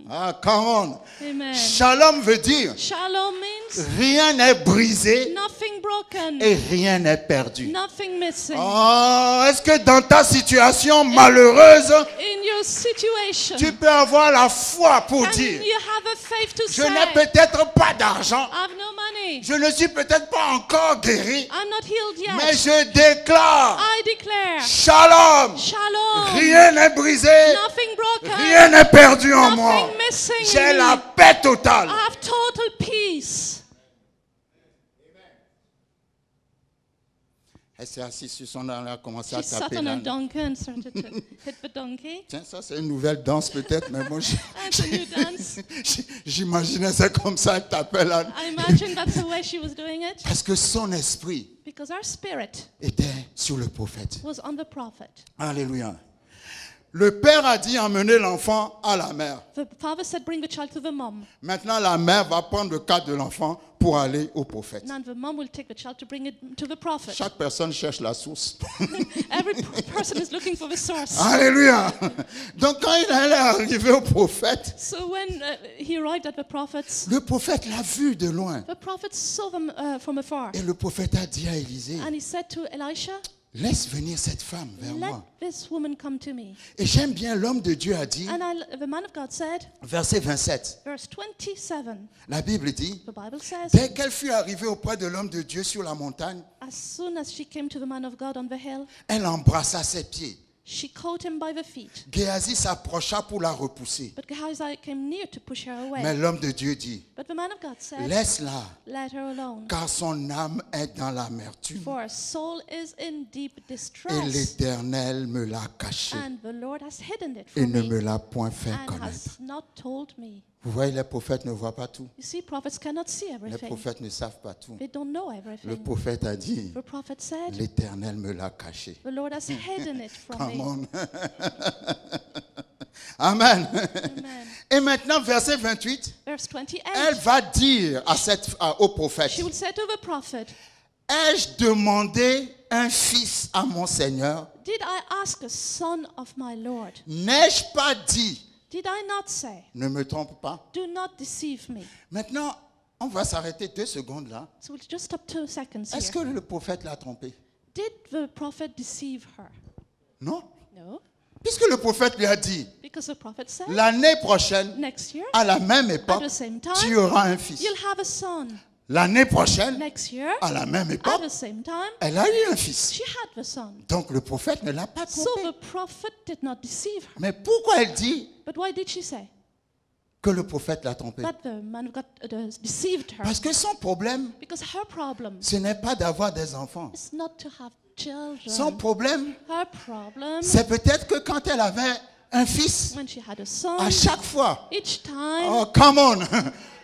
Ah, come on. Amen. Shalom veut dire, Shalom means rien n'est brisé nothing broken, et rien n'est perdu. nothing missing. Oh, est-ce que dans ta situation malheureuse, In your situation, tu peux avoir la foi pour can dire, you have a faith to je say, n'ai peut-être pas d'argent, I have no money, je ne suis peut-être pas encore guéri, I'm not healed yet. mais je déclare, I declare, shalom, shalom, rien n'est brisé, nothing broken, rien n'est perdu en moi. nothing missing in J'ai me. la paix totale. I have total peace. Elle s'est assise sur son âne, elle a commencé She à sat taper on a l'âne. donkey and started to hit the donkey. Tiens, ça c'est une nouvelle danse peut-être, mais moi That's a new dance. j'imaginais ça comme ça, elle tapait l'âne. I imagine that's the way she was doing it. Parce que son esprit Because our spirit était sur le prophète. was on the prophet. Alléluia. Le père a dit emmener l'enfant à la mère. The father said, bring the child to the mom. Maintenant, la mère va prendre le cadre de l'enfant pour aller au prophète. Now the mom will take the child to bring it to the prophet. Chaque personne cherche la source. Every person is looking for the source. Alléluia. Donc quand il allait arriver au prophète, So when he arrived at the prophets, le prophète l'a vu de loin. the prophet saw them from afar. Et le prophète a dit à Élisée, And he said to Elisha, laisse venir cette femme vers let moi. this woman come to me. Et j'aime bien, l'homme de Dieu a dit, And the man of God said, verset 27, verse 27, la Bible dit, the Bible says, dès qu'elle fut arrivée auprès de l'homme de Dieu sur la montagne, as soon as she came to the man of God on the hill, elle embrassa ses pieds. she caught him by the feet. Géasi s'approcha pour la repousser. But Gehazi came near to push her away. Mais l'homme de Dieu dit, But the man of God said, laisse-la, let her alone. car son âme est dans l'amertume. For her soul is in deep Et distress. l'Éternel me l'a caché And the Lord has hidden it et from ne me me l'a point fait and connaître. has not told me. Vous voyez, les prophètes ne voient pas tout. You see, prophets cannot see Les everything. prophètes ne savent pas tout. They don't know Le everything. prophète a dit, The prophet said, l'Éternel me l'a caché. the Lord has hidden it from Come me. on. Amen. Amen. Et maintenant, verset 28, Verse 28. elle va dire au prophète, She would say to the prophet, ai-je demandé un fils à mon Seigneur? did I ask a son of my Lord? N'ai-je pas dit, Did I not say, ne me trompe pas? do not deceive me? Maintenant, on va s'arrêter 2 secondes là. So we'll just stop 2 seconds Est-ce que here. le prophète l'a trompé? Did the prophet deceive her? Non. No. Puisque le prophète lui a dit, Because the prophet said, l'année prochaine, next year, à la même at époque, the same tu time, auras un fils. you'll have a son. L'année prochaine, Next year, à la même at époque, the same time, elle a eu un fils. she had the son. Donc le prophète ne l'a pas So trompé. the prophet did not deceive her. Mais pourquoi elle dit But why did she say que le prophète l'a trompé? that the man of God deceived her? Parce que son problème, Because her problem ce n'est pas d'avoir des enfants. is not to have Son children. problème, Her problem, c'est peut-être que quand elle avait un fils, when she had a son, à chaque fois, each time, oh come on,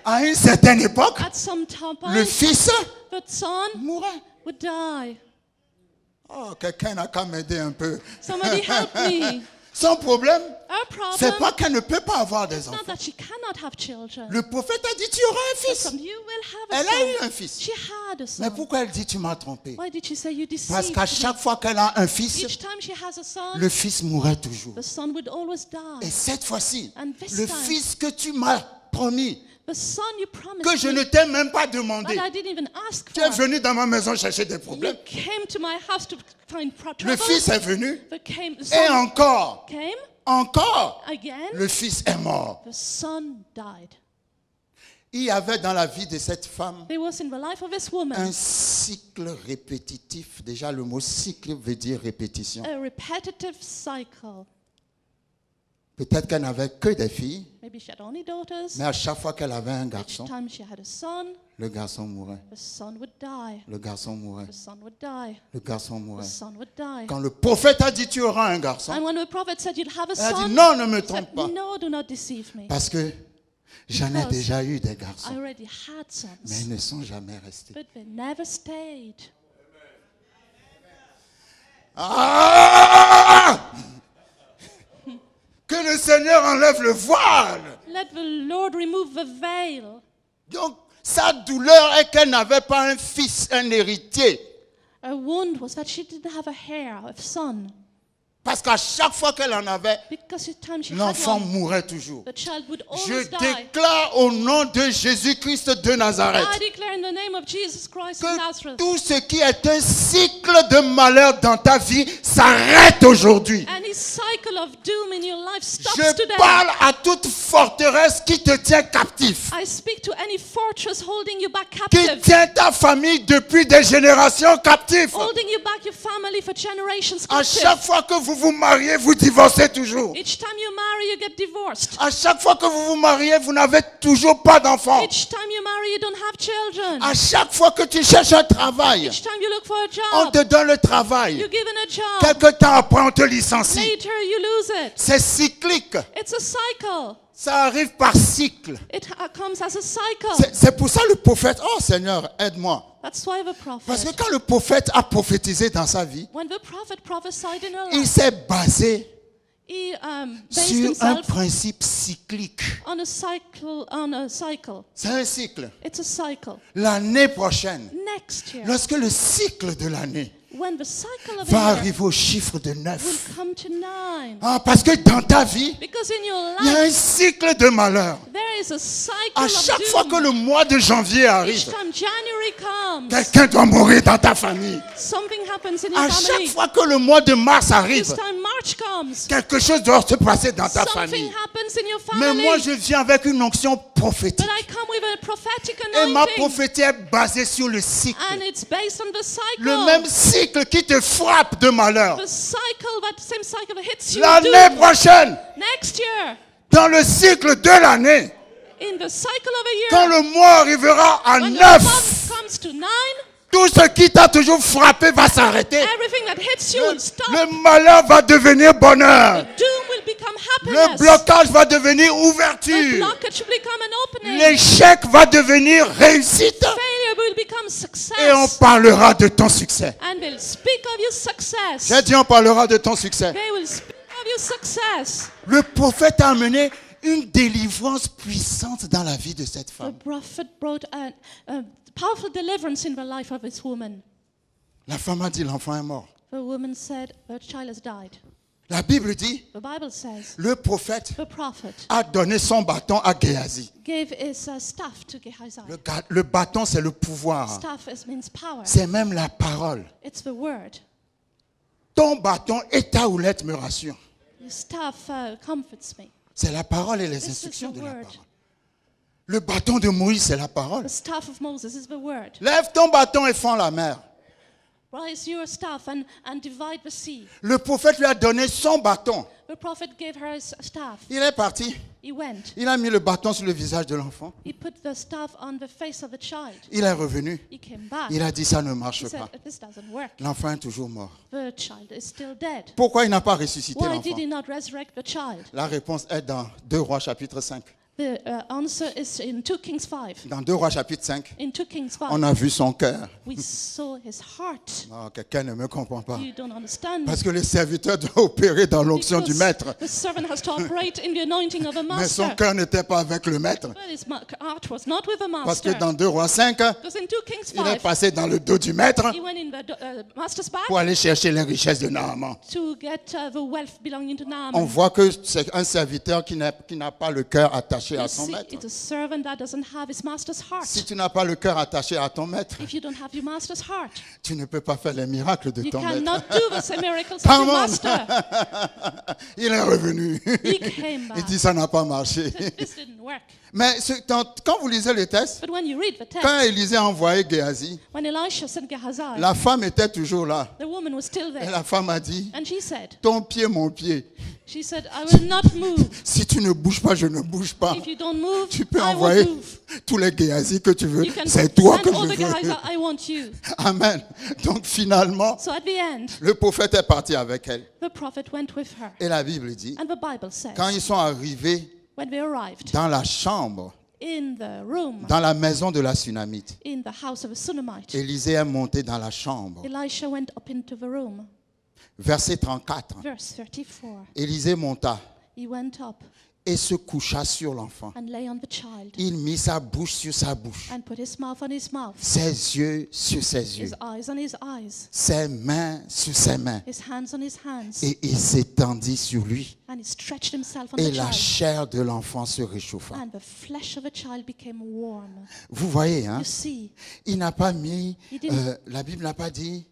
à une certaine époque, at some time, le fils the son mourait. would die. Oh, quelqu'un n'a qu'à m'aider un peu. Somebody help me. Son problème, Her c'est problem pas qu'elle ne peut pas avoir des is not enfants. that she cannot have children. Le prophète a dit, tu auras un fils. Some, you will have a Elle a eu son. un fils. She had a Mais son. pourquoi elle dit, tu m'as trompé? Why did she say you Parce deceived qu'à me? chaque fois qu'elle a un fils, Each time she has a son, le fils mourait toujours. the son would always Et die. cette fois-ci, And this le time, fils que tu m'as promis, the son you promised que je me, ne t'ai même pas that demandé, I didn't even ask tu es for. venu dans ma maison chercher des You problèmes. came to my house to find Le trouble. fils est venu, The et son encore, came again. le fils est mort. The son died. Il y avait dans la vie de cette femme There was in the life of this un woman cycle répétitif. Déjà, le mot cycle veut dire répétition. a repetitive cycle. Peut-être qu'elle n'avait que des filles, Maybe she had only daughters. mais à chaque fois qu'elle avait un Each garçon, time she had a son, le garçon mourait. the son would die. Le garçon mourait. The son would die. Le garçon The mourait. son would die. Quand le prophète a dit tu auras un garçon, And when the prophet said you'd have a elle a dit son, non, ne me he said, trompe pas. no, do not deceive me. Parce que j'en ai Because déjà eu des I garçons, already had mais sons, ils ne sont jamais restés. but they never stayed. Ah! Que le Seigneur enlève le voile. Let the Lord remove the veil. Donc, sa douleur est qu'elle n'avait pas un fils, un héritier. Her wound was that she didn't have a hair, a son. Parce qu'à chaque fois qu'elle en avait, Because each time she had l'enfant one, mourait toujours. the child would Je always die. déclare au nom de Jésus-Christ de Nazareth I declare in the name of Jesus Christ of que Nazareth, tout ce qui est un cycle de malheur dans ta vie s'arrête aujourd'hui. any cycle of doom in your life stops Je today. parle à toute forteresse qui te tient captif, I speak to any fortress holding you back qui captive, tient ta famille depuis des générations captifs. holding you back, your family for generations À captive. chaque fois que vous vous mariez, vous divorcez toujours. Each time you marry, you get divorced. À chaque fois que vous vous mariez, vous n'avez toujours pas d'enfants. Each time you marry, you don't have children. À chaque fois que tu cherches un travail, Each time you look for on a job, te donne le travail. you're given a job. Quelque temps après, on te licencie. Later, you lose it. C'est cyclique. It's a cycle. Ça arrive par cycle. It comes as a cycle. C'est pour ça le prophète, oh Seigneur, aide-moi. That's why the Parce que prophet, quand le prophète a prophétisé dans sa vie, when the prophet prophesied in her il life, s'est basé he based sur un himself principe cyclique. on a cycle. C'est un cycle. It's a cycle. L'année prochaine, Next year, lorsque le cycle de l'année when the cycle of a va year arriver au chiffre de will 9. come to 9. Ah, parce que dans ta vie, Because in your il y a life, un cycle de malheur. there is a cycle À of chaque fois que doom. le mois de janvier Each arrive, time January comes, quelqu'un doit mourir dans ta famille. something happens in your À chaque family. fois que le mois de mars This arrive, time March comes, quelque chose doit se passer dans ta something famille. happens in your Mais family. moi, je viens avec une onction prophétique. But I come with a prophetic Et ma anointing, prophétie est basée sur le cycle. and it's based on the cycle. Le même cycle qui te frappe de malheur. The cycle, that same cycle that hits you. L'année doom. prochaine, Next year, dans le cycle de l'année, in the cycle of a quand year, le mois arrivera à when the 9, month comes to 9, tout ce qui t'a toujours frappé va s'arrêter. everything that hits you will stop. Le malheur va devenir bonheur. Doom will become Le happiness. blocage va devenir The ouverture. blockage will become an opening. L'échec va devenir réussite. Failure will become success. Et on parlera de ton succès. And will speak of your success. J'ai dit on parlera de ton succès. They will speak of your success. Le prophète a amené une délivrance puissante dans la vie de cette The femme. prophet brought a powerful deliverance in the life of this woman. La femme a dit l'enfant est mort. The woman said, the child has died. La Bible dit, The Bible says, le prophète the prophet a donné son bâton à Géasi. gave his staff to Gehazi. Le bâton, c'est le pouvoir. Staff means power. C'est même la parole. It's the word. Ton bâton et ta houlette me rassurent. Your staff comforts me. C'est la parole et les This is instructions the de la word. parole. Le bâton de Moïse, c'est la parole. The staff of Moses is the word. Lève ton bâton et fends la mer. Rise your staff and divide the sea. Le prophète lui a donné son bâton. The prophet gave her his staff. Il est parti. He went. Il a mis le bâton sur le visage de l'enfant. He put the staff on the face of the child. Il est revenu. He came back. Il a dit ça ne He marche said, pas. this doesn't work. L'enfant est toujours mort. The child is still dead. Pourquoi il n'a pas ressuscité Why l'enfant? did he not resurrect the child? La réponse est dans 2 Rois chapitre 5. The answer is in 2 Kings 5. Dans 2 Rois chapitre 5, In 2 Kings 5, on a vu son cœur. we saw his heart. Oh, quelqu'un ne me comprend pas. You don't understand. Parce que le serviteur doit opérer dans l'onction du Because maître. the servant has to operate in the anointing of a Mais son master. cœur n'était pas avec le maître. But his heart was not with a Parce que master. dans 2 Rois 5, Because in 2 Kings il est 5, passé dans le dos du maître he went in the master's back pour aller chercher les richesses de Naaman. to get the wealth belonging to On Naaman. voit que c'est un serviteur qui n'a pas le cœur attaché à You son see, maître. it's a servant that doesn't have his master's heart. Si tu n'as pas le cœur attaché à ton maître, If you don't have your master's heart, tu ne peux pas faire les miracles de you ton maître. cannot do the same miracles of Come your on. master. Il est revenu. He came back. Il dit ça n'a pas marché. This didn't work. Mais quand vous lisez le texte, But when you read the text, quand Élisée a envoyé Géasi, when Elisha sent Gehazi, la femme était toujours là. the woman was still Et there. la femme a dit, And she said, ton pied, mon pied. she said, I will not move. Si tu ne bouges pas, je ne bouge pas. If you don't move, Tu peux I envoyer will move. tous les Géasi que tu veux. You can C'est toi send que all je the Gehazi, veux. I want you. Amen. Donc finalement, So at the end, le prophète est parti avec elle. the prophet went with her. Et la Bible dit, And the Bible says, quand ils sont arrivés when they arrived dans la chambre, in the room, dans la maison de la Sunamite, in the house of a Sunamite, Élisée est monté dans la chambre. Elisha went up into the room. Verset 34. Verse 34. Élisée monta He went up et se coucha sur l'enfant. and lay on the child Il mit sa bouche sur sa bouche, and put his mouth on his mouth, ses yeux sur ses yeux, his eyes on his eyes, ses mains sur ses mains. his hands on his hands, Et il s'étendit sur lui. and he stretched himself on Et the la child. chair de l'enfant se réchauffa. And the flesh of a child became warm. Vous voyez, hein? You see, Il n'a pas mis, He didn't- la Bible n'a pas dit,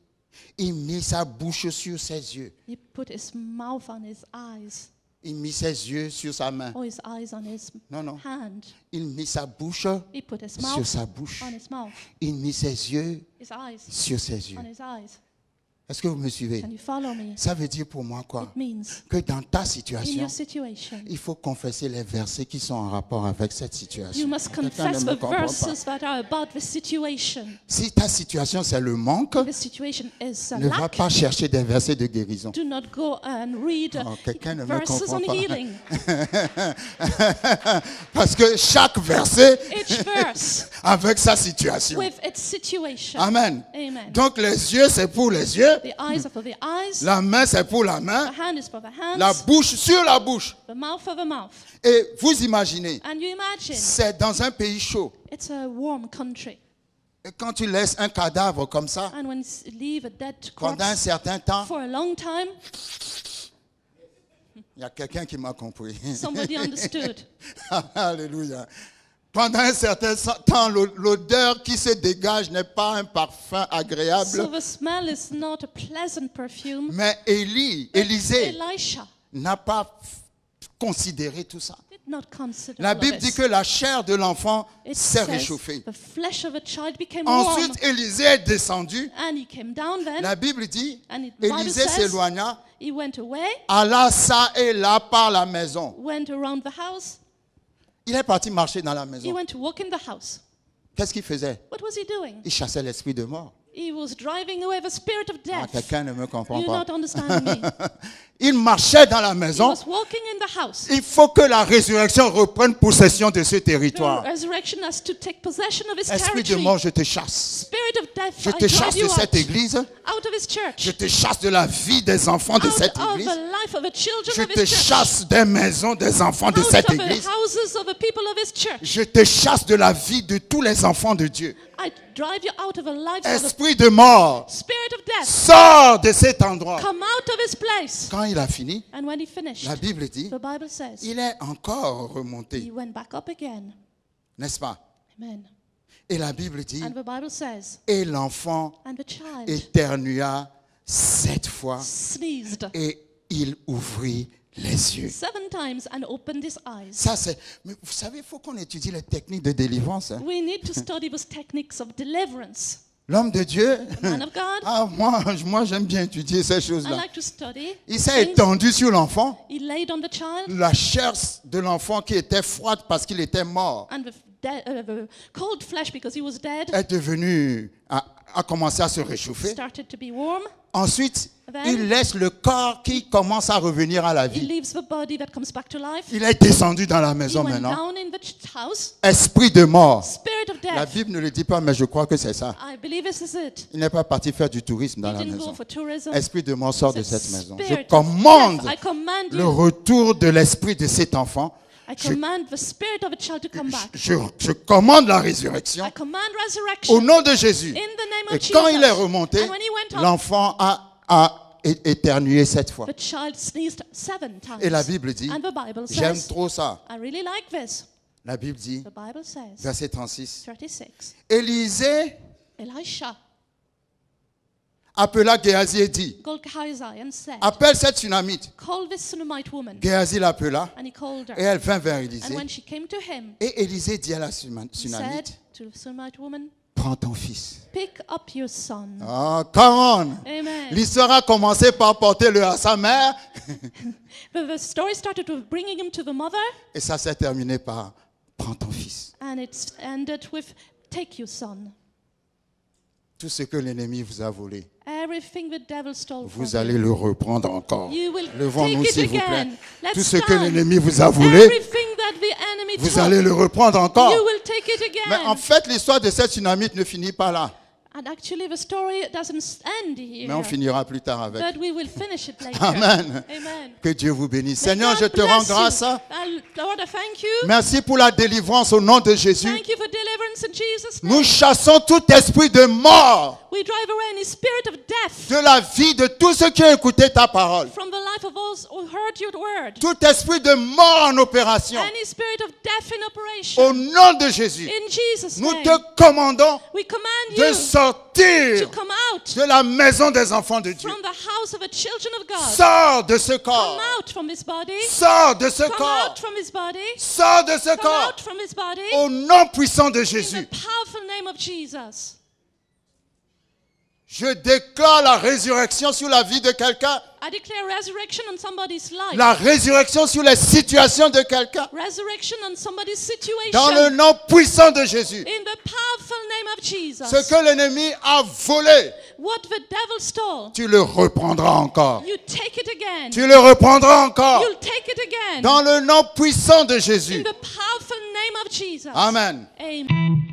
il mit sa bouche sur ses yeux. he put his mouth on his eyes, Il mit ses yeux sur sa main. or his eyes on his Non, non. hand. Il mit sa bouche He put his sur mouth sa bouche. on his mouth, Il mit ses yeux his eyes sur ses yeux. on his eyes. Est-ce que vous me suivez? Can you follow me? Ça veut dire pour moi quoi? It means Que dans ta in situation, your situation, il faut confesser les versets qui sont en rapport avec cette situation. you must Quelqu'un ne confess me the comprend pas. verses that are about the situation. Si ta situation c'est le manque, The situation is a ne va lack. pas chercher des versets de guérison. Do not go and read Oh, quelqu'un ne me verses comprend on pas. healing. Parce que chaque verset Each verse avec sa situation. with its situation. Amen. Amen. Donc les yeux c'est pour les yeux, The eyes are for the eyes. la main c'est pour la main, The hand is for the hands. la bouche sur la bouche. The mouth for the mouth. Et vous imaginez, And you imagine c'est dans un pays chaud. it's a warm country. Et quand tu laisses un cadavre comme ça, And when you leave a dead pendant un corpse certain temps, for a long time, il y a quelqu'un qui m'a compris. somebody understood. Alléluia. Pendant un certain temps, l'odeur qui se dégage n'est pas un parfum agréable. So the smell is not a pleasant perfume. Mais Élisée Elisha n'a pas considéré tout ça. did not consider La all of Bible dit this. que la chair de l'enfant It s'est says réchauffée. the flesh of a child became warm. Ensuite, Élisée est descendu. And he came down then. La Bible dit, And the Bible Élisée says s'éloigna, he went away, alla ça et là par la maison. went around the house. Il est parti marcher dans la He maison. went to walk in the house. Qu'est-ce qu'il faisait? What was he doing? Il chassait l'esprit de mort. He was driving away the spirit of Ah, death. quelqu'un ne me comprend You're pas. not understanding me. Il marchait dans la He maison. was walking in the house. Il faut que la résurrection reprenne possession de ce The territoire. resurrection has to take possession of his Esprit de territory. mort, je te chasse. Spirit of death, Je I te drive chasse de you cette out. église. Out of his Je church. te chasse de la vie des enfants de Out cette of église. the life of the children Je of te his church. chasse des maisons des enfants de Out cette of the église. houses of the people of his church. Je te chasse de la vie de tous les enfants de Dieu. I drive you out of the lives of the Esprit de mort, spirit of death. sors de cet endroit. Come out of his place. Quand il a fini, And when he finished, la Bible dit, the Bible says, il est encore he remonté, went back up again. n'est-ce pas? Amen. Et la Bible dit, And the Bible says, et l'enfant and the child éternua 7 fois sneezed et il ouvrit les yeux. 7 times and opened his eyes. Ça, c'est. Mais vous savez, il faut qu'on étudie les techniques de délivrance. Hein. We need to study those techniques of deliverance. L'homme de Dieu. Man of God, Ah, moi j'aime bien étudier ces I choses-là. like to study. Il s'est things. étendu sur l'enfant. He laid on the child, La chair de l'enfant qui était froide parce qu'il était mort and the cold flesh, because he was dead, est devenue, a commencé à se réchauffer. started to be warm. Ensuite, Then- il laisse le corps qui commence à revenir à la He vie. leaves the body that comes back to life. Il est descendu dans la He maison went maintenant. down in the house. Esprit de mort. Spirit of La death. Bible ne le dit pas, mais je crois que c'est ça. I believe this is it. Il n'est pas parti faire du tourisme dans He la didn't go maison. for tourism. Esprit de mort sort de Said, cette maison. "Spirit Je of commande death, I command le you. retour de l'esprit de cet enfant. I command the spirit of a child to come back. Je commande la résurrection I command au resurrection nom de Jésus. in the name Et of Jesus. quand il est remonté, And when he went up, l'enfant a éternué 7 fois. the child sneezed 7 times. Et la Bible dit, And the Bible j'aime says, trop ça. I really like this. La Bible dit, The Bible says, verset 36, 36, Élisée Elisha appela Géasi et dit, called Gehazi and said, appelle cette Sunamite. call this Sunamite woman. Géasi l'appela And he called et her. elle vint vers And Élisée. when she came to him, Et Élisée dit à la he said Sunamite, to the Sunamite woman, prends ton fils. pick up your son. Oh, come on. Amen. L'histoire a commencé par porter-le à sa mère The story started with bringing him to the mother, et ça s'est terminé par prends ton fils. and it's ended with take your son. Tout ce que l'ennemi vous a volé, Everything the devil stole from vous allez le reprendre encore. you will Levons-nous take it s'il vous plaît. again. Let's Tout ce que stand. l'ennemi vous a volé, Everything that the enemy vous took, allez le reprendre encore. you will take it Mais again. en fait, l'histoire de cette Sunamite ne finit pas là. And actually, the story doesn't end here, Mais on finira plus tard avec. but we will finish it later. Amen. Amen. Que Dieu vous bénisse. May Seigneur, God je te rends bless you. grâce. Lord, I thank you. Merci pour la délivrance au nom de Jésus. Thank you for deliverance in Jesus' Nous name. chassons tout esprit de mort We drive away any spirit of death de la vie de tous ceux qui ont écouté ta parole. from the life of all who heard your word. Tout esprit de mort en opération. Any spirit of death in operation. Au nom de Jésus, In Jesus' nous name, te commandons we command de you sortir to come out de la maison des enfants de Dieu. from the house of the children of God. Sors de ce Come corps. out from this body. Sors de ce Come corps. out from his body. Sors de ce Come corps. out from his body. Au nom puissant de In the Jésus, powerful name of Jesus. Je déclare la résurrection sur la vie de quelqu'un. I declare resurrection on somebody's life. La résurrection sur les situations de quelqu'un. Resurrection on somebody's situation. Dans le nom puissant de Jésus. In the powerful name of Jesus. Ce que l'ennemi a volé, What the devil stole, tu le reprendras encore. you take it again. Tu le reprendras encore. You'll take it again. Dans le nom puissant de In Jésus. the powerful name of Jesus. Amen. Amen.